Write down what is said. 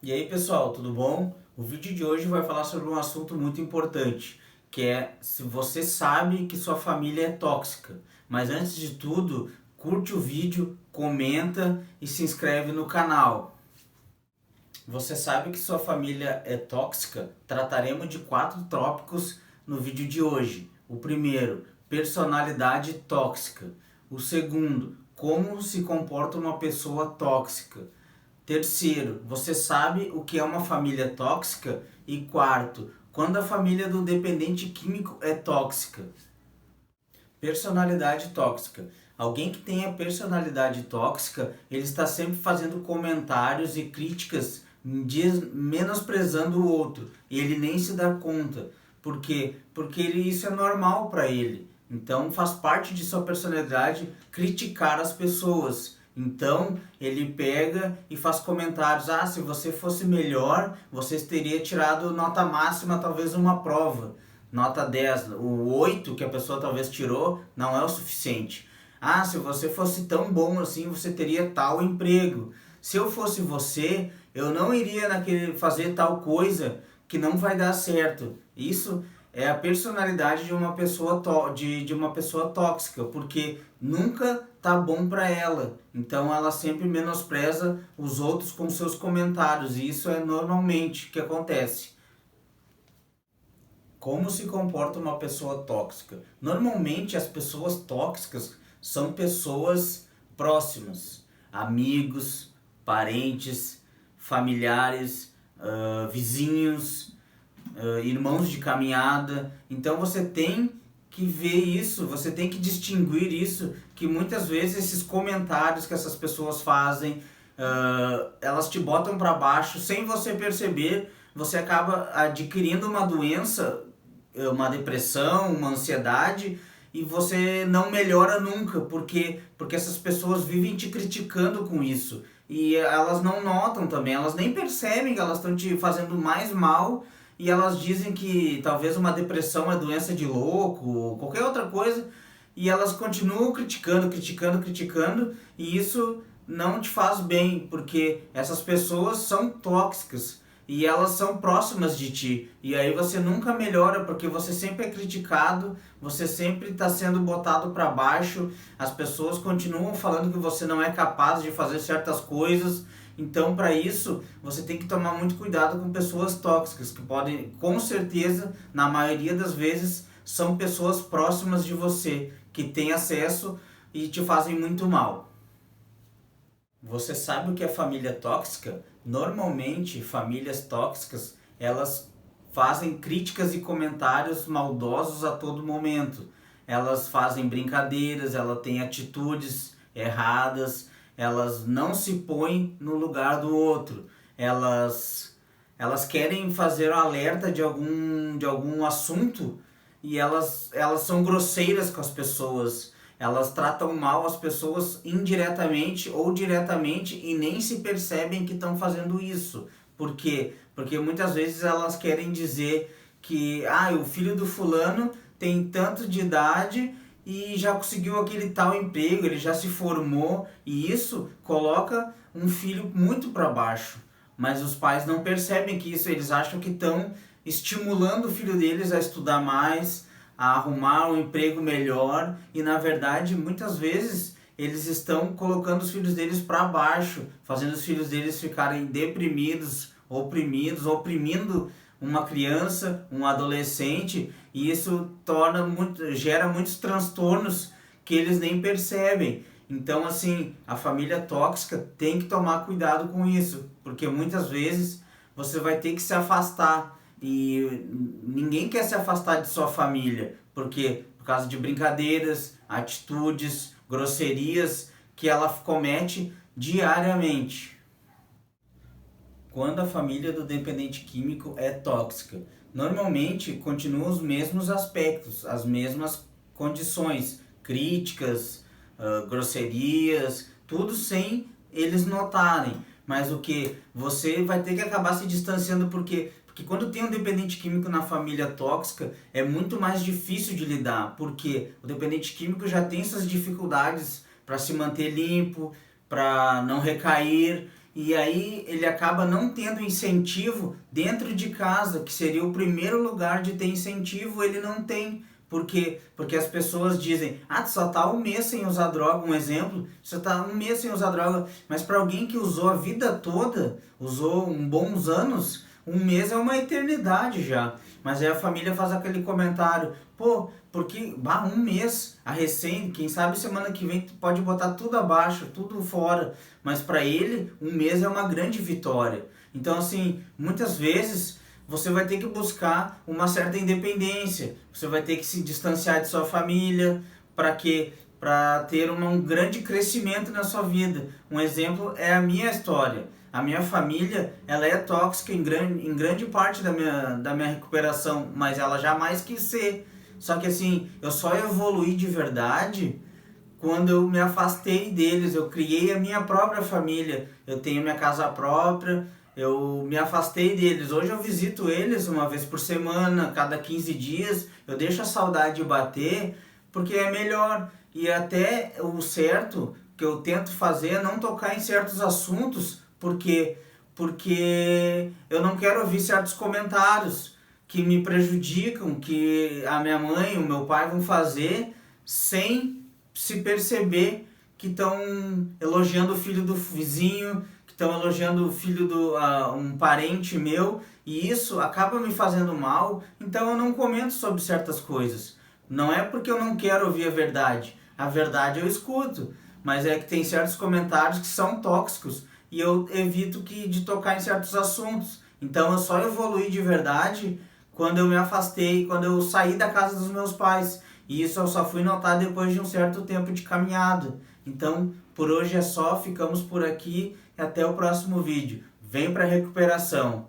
E aí pessoal, tudo bom? O vídeo de hoje vai falar sobre um assunto muito importante, que é se você sabe que sua família é tóxica. Mas antes de tudo, curte o vídeo, comenta e se inscreve no canal. Você sabe que sua família é tóxica? Trataremos de 4 tópicos no vídeo de hoje. O primeiro, personalidade tóxica. O segundo, como se comporta uma pessoa tóxica. Terceiro, você sabe o que é uma família tóxica? E quarto, quando a família do dependente químico é tóxica. Personalidade tóxica. Alguém que tenha personalidade tóxica, ele está sempre fazendo comentários e críticas, menosprezando o outro. E ele nem se dá conta. Por quê? Porque isso é normal para ele. Então faz parte de sua personalidade criticar as pessoas. Então ele pega e faz comentários: ah, se você fosse melhor, você teria tirado nota máxima, talvez uma prova. Nota 10, o 8 que a pessoa talvez tirou não é o suficiente. Ah, se você fosse tão bom assim, você teria tal emprego. Se eu fosse você, eu não iria fazer tal coisa que não vai dar certo. Isso é a personalidade de uma pessoa de uma pessoa tóxica, porque nunca tá bom para ela. Então ela sempre menospreza os outros com seus comentários, e isso é normalmente o que acontece. Como se comporta uma pessoa tóxica? Normalmente as pessoas tóxicas são pessoas próximas, amigos, parentes, familiares, vizinhos, irmãos de caminhada. Então você tem que ver isso, você tem que distinguir isso, que muitas vezes esses comentários que essas pessoas fazem, elas te botam para baixo sem você perceber. Você acaba adquirindo uma doença, uma depressão, uma ansiedade, e você não melhora nunca, porque essas pessoas vivem te criticando com isso. E elas não notam também, elas nem percebem que elas estão te fazendo mais mal, e elas dizem que talvez uma depressão é doença de louco, ou qualquer outra coisa, e elas continuam criticando, criticando, criticando, e isso não te faz bem, porque essas pessoas são tóxicas e elas são próximas de ti. E aí você nunca melhora, porque você sempre é criticado, você sempre está sendo botado para baixo, as pessoas continuam falando que você não é capaz de fazer certas coisas. Então, para isso, você tem que tomar muito cuidado com pessoas tóxicas, que podem, com certeza, na maioria das vezes, são pessoas próximas de você, que têm acesso e te fazem muito mal. Você sabe o que é família tóxica? Normalmente, famílias tóxicas, elas fazem críticas e comentários maldosos a todo momento. Elas fazem brincadeiras, elas têm atitudes erradas, elas não se põem no lugar do outro. Elas querem fazer o alerta de algum assunto, e elas são grosseiras com as pessoas. Elas tratam mal as pessoas indiretamente ou diretamente e nem se percebem que estão fazendo isso. Por quê? Porque muitas vezes elas querem dizer que o filho do fulano tem tanto de idade e já conseguiu aquele tal emprego, ele já se formou, e isso coloca um filho muito para baixo. Mas os pais não percebem que isso, eles acham que estão estimulando o filho deles a estudar mais, a arrumar um emprego melhor, e na verdade muitas vezes eles estão colocando os filhos deles para baixo, fazendo os filhos deles ficarem deprimidos, oprimidos, oprimindo uma criança, um adolescente, e isso gera muitos transtornos que eles nem percebem. Então, assim, a família tóxica tem que tomar cuidado com isso, porque muitas vezes você vai ter que se afastar, e ninguém quer se afastar de sua família, porque por causa de brincadeiras, atitudes, grosserias que ela comete diariamente. Quando a família do dependente químico é tóxica, normalmente continuam os mesmos aspectos, as mesmas condições, críticas, grosserias, tudo sem eles notarem. Mas o que? Você vai ter que acabar se distanciando, porque quando tem um dependente químico na família tóxica, é muito mais difícil de lidar, porque o dependente químico já tem suas dificuldades para se manter limpo, para não recair, e aí ele acaba não tendo incentivo dentro de casa, que seria o primeiro lugar de ter incentivo, ele não tem. Por quê? Porque as pessoas dizem, ah, tu só tá um mês sem usar droga, um exemplo, você tá um mês sem usar droga, mas para alguém que usou a vida toda, usou bons anos, um mês é uma eternidade já. Mas aí a família faz aquele comentário, pô, porque um mês, a recém, quem sabe semana que vem tu pode botar tudo abaixo, tudo fora, mas para ele um mês é uma grande vitória. Então assim, muitas vezes você vai ter que buscar uma certa independência, você vai ter que se distanciar de sua família, para quê? Para ter um grande crescimento na sua vida. Um exemplo é a minha história. A minha família, ela é tóxica em grande parte da minha recuperação, mas ela jamais quis ser. Só que assim, eu só evoluí de verdade quando eu me afastei deles, eu criei a minha própria família, eu tenho minha casa própria, eu me afastei deles. Hoje eu visito eles uma vez por semana, cada 15 dias, eu deixo a saudade bater, porque é melhor. E até o certo que eu tento fazer é não tocar em certos assuntos, porque eu não quero ouvir certos comentários que me prejudicam, que a minha mãe, o meu pai vão fazer sem se perceber que estão elogiando o filho do vizinho, que estão elogiando o filho do um parente meu, e isso acaba me fazendo mal, então eu não comento sobre certas coisas. Não é porque eu não quero ouvir a verdade eu escuto, mas é que tem certos comentários que são tóxicos, e eu evito de tocar em certos assuntos. Então eu só evoluí de verdade quando eu me afastei, quando eu saí da casa dos meus pais. E isso eu só fui notar depois de um certo tempo de caminhada. Então, por hoje é só, ficamos por aqui e até o próximo vídeo. Vem para recuperação!